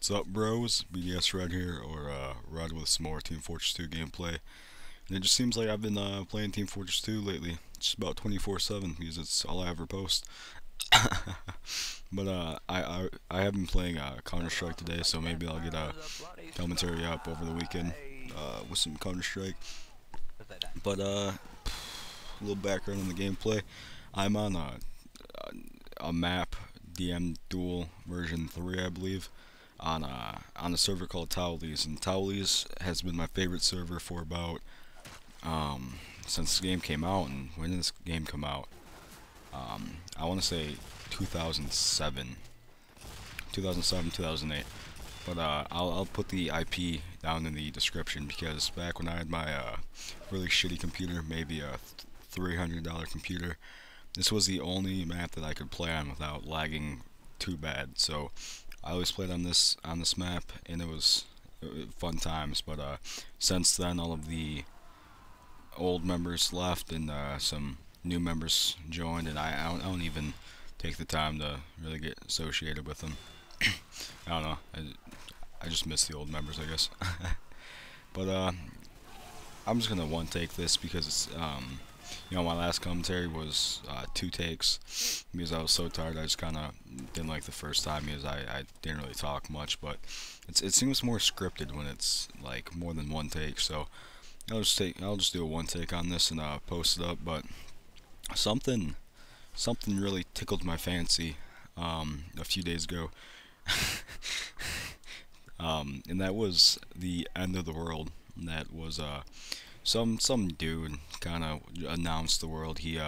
What's up, bros? BDS Red here, or Red with some more Team Fortress 2 gameplay. And it just seems like I've been playing Team Fortress 2 lately, just about 24/7 because it's all I ever post. But I have been playing Counter Strike today, so maybe I'll get a commentary up over the weekend with some Counter Strike. But a little background on the gameplay. I'm on a map DM Duel version 3, I believe, on a server called Towolies, and Towolies has been my favorite server for about since the game came out. And when did this game come out? I want to say 2007, 2008. But I'll put the IP down in the description, because back when I had my really shitty computer, maybe a $300 computer, this was the only map that I could play on without lagging too bad. So I always played on this map, and it was fun times. But since then, all of the old members left, and some new members joined, and I don't even take the time to really get associated with them. I don't know. I just miss the old members, I guess. But I'm just gonna one take this because it's my last commentary was 2 takes because I was so tired. I just kind of didn't like the first time because I didn't really talk much. But it seems more scripted when it's like more than 1 take. So I'll just do a 1 take on this and post it up. But something really tickled my fancy a few days ago. And that was the end of the world. That was some dude kind of announced the world. He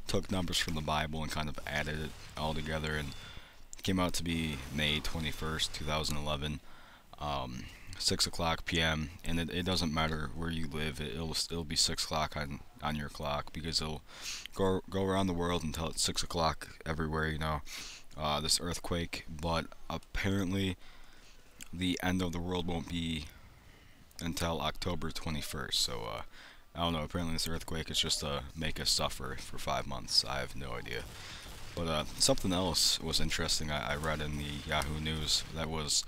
took numbers from the Bible and kind of added it all together, and it came out to be May 21st, 2011, 6 o'clock p.m. And it doesn't matter where you live. It'll be 6 o'clock on your clock, because it'll go around the world until it's 6 o'clock everywhere. This earthquake. But apparently the end of the world won't be until October 21st. So I don't know. Apparently this earthquake is just to make us suffer for 5 months. I have no idea. But something else was interesting I read in the Yahoo News. That was,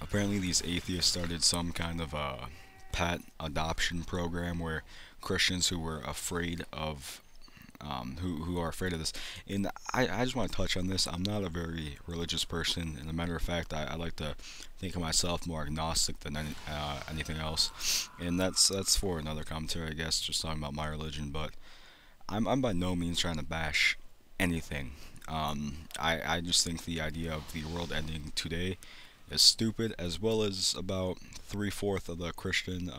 apparently these atheists started some kind of a pet adoption program where Christians who were afraid of who are afraid of this. And I just want to touch on this. I'm not a very religious person, and a matter of fact, I like to think of myself more agnostic than anything else. And that's for another commentary, I guess, just talking about my religion. But I'm by no means trying to bash anything. I just think the idea of the world ending today is stupid, as well as about 3/4 of the Christian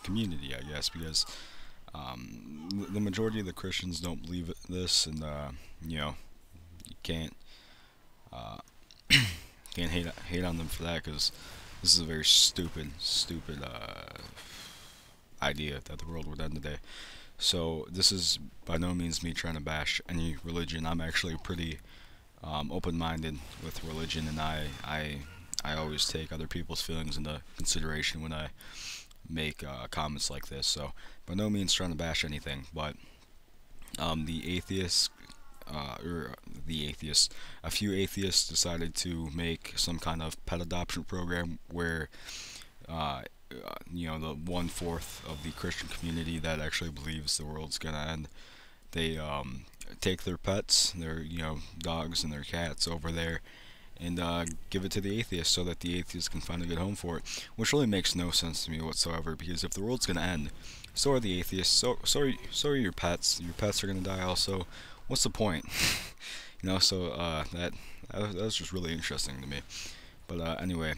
community, I guess, because the majority of the Christians don't believe this, and you can't can't hate on them for that, because this is a very stupid idea that the world would end today. So this is by no means me trying to bash any religion. I'm actually pretty open-minded with religion, and I always take other people's feelings into consideration when I make comments like this. So by no means trying to bash anything. But a few atheists decided to make some kind of pet adoption program where the 1/4 of the Christian community that actually believes the world's gonna end, they take their pets, their dogs and their cats over there, and give it to the atheists so that the atheists can find a good home for it, which really makes no sense to me whatsoever, because if the world's gonna end, so are the atheists, so are your pets. Your pets are gonna die also. What's the point? So that was just really interesting to me. But anyway,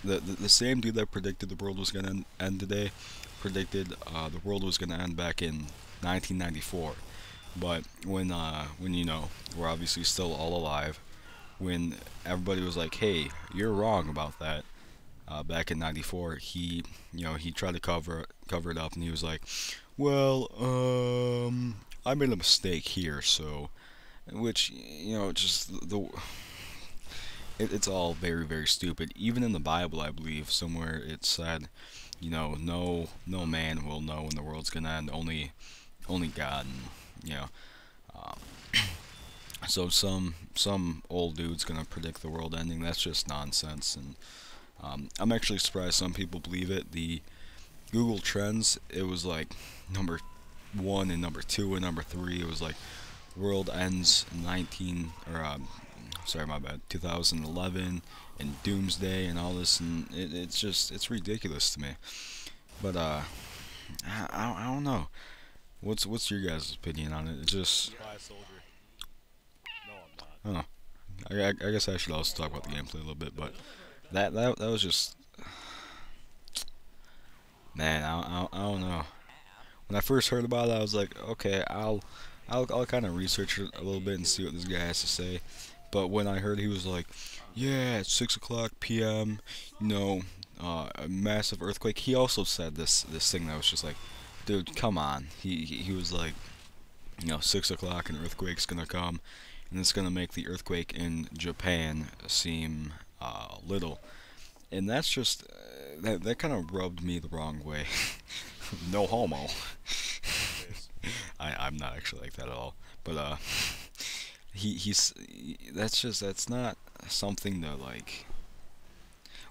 the same dude that predicted the world was gonna end today predicted the world was gonna end back in 1994. But when we're obviously still all alive, when everybody was like, "Hey, you're wrong about that," back in '94, he tried to cover it up, and he was like, "Well, I made a mistake here," so, which just it's all very, very stupid. Even in the Bible, I believe somewhere it said, no man will know when the world's gonna end, only God. And um, So some old dude's gonna predict the world ending. That's just nonsense, and I'm actually surprised some people believe it. The Google Trends, it was like number one and number two and number three. It was like world ends 19 or sorry, my bad, 2011 and doomsday and all this, and it's just it's ridiculous to me. But I don't know. What's your guys' opinion on it? It's just Spy soldier. No, I'm not. I don't know. I guess I should also talk about the gameplay a little bit, but that was just man. I don't know. When I first heard about it, I was like, okay, I'll kind of research it a little bit and see what this guy has to say. But when I heard he was like, yeah, it's 6 o'clock p.m. You know, a massive earthquake. He also said this thing that was just like, dude, come on. He was like, 6 o'clock, an earthquake's gonna come, and it's gonna make the earthquake in Japan seem little. And that's just that kind of rubbed me the wrong way. No homo. Yes. I'm not actually like that at all. But he's that's not something that like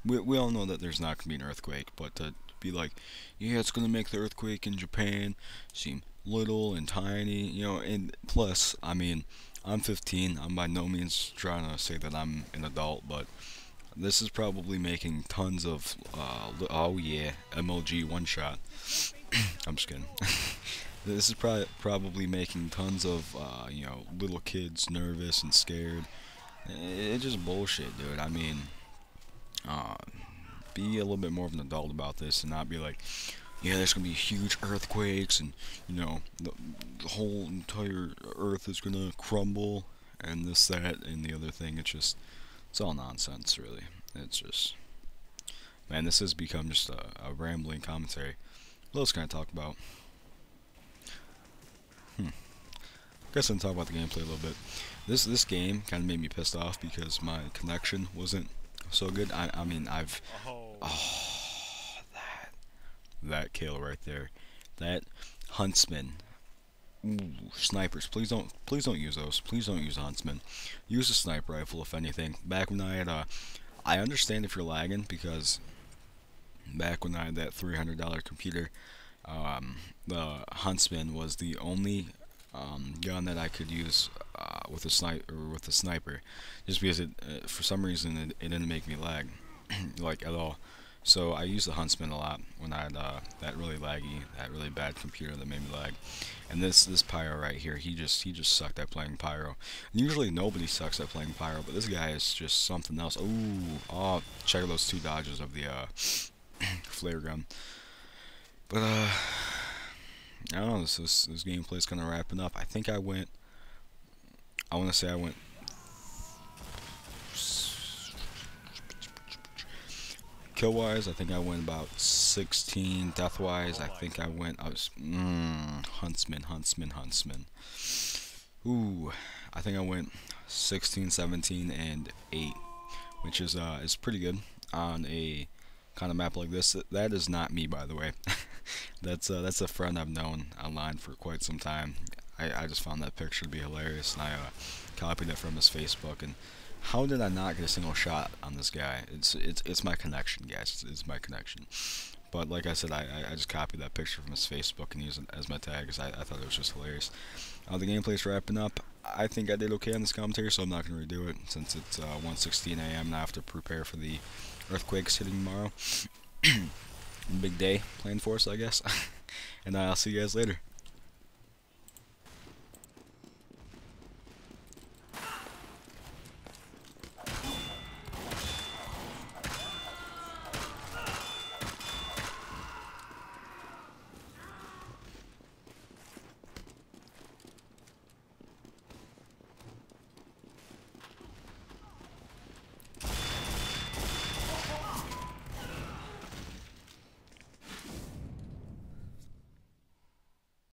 we all know that there's not gonna be an earthquake, but to be like, yeah, it's gonna make the earthquake in Japan seem little and tiny, and plus, I mean, I'm 15. I'm by no means trying to say that I'm an adult, but this is probably making tons of oh yeah, MLG one shot. I'm just kidding. This is probably making tons of little kids nervous and scared. It's just bullshit, dude. I mean, uh, be a little bit more of an adult about this and not be like, yeah, there's gonna be huge earthquakes and the whole entire Earth is gonna crumble and this, that, and the other thing. It's all nonsense, really. It's just, man, this has become just a rambling commentary. What else can I talk about? Guess I can talk about the gameplay a little bit. This game kind of made me pissed off because my connection wasn't so good. I mean, Oh, oh, that kill right there, that huntsman. Ooh, snipers. Please don't use those. Please don't use huntsman. Use a sniper rifle if anything. Back when I had I understand if you're lagging because back when I had that $300 computer, the huntsman was the only gun that I could use with a sniper, just because for some reason it didn't make me lag like at all. So I used the huntsman a lot when I had that really laggy, that really bad computer that made me lag. And this pyro right here, he just sucked at playing pyro. And usually nobody sucks at playing pyro, but this guy is just something else. Ooh, oh, check out those two dodges of the flare gun. But I don't know. This gameplay's kind of wrapping up. I think I went. I want to say I went. Kill wise, I think I went about 16. Death wise, oh I my think God. I went. I was huntsman. Ooh, I think I went 16, 17, and 8, which is pretty good on a kind of map like this. That is not me, by the way. That's a friend I've known online for quite some time. I just found that picture to be hilarious, and I copied it from his Facebook. And how did I not get a single shot on this guy? It's my connection, guys. It's my connection. But like I said, I just copied that picture from his Facebook and used it as my tag because I thought it was just hilarious. The gameplay's wrapping up. I think I did okay on this commentary, so I'm not going to redo it since it's 1:16 a.m. and I have to prepare for the earthquakes hitting tomorrow. Big day planned for us, I guess. And I'll see you guys later.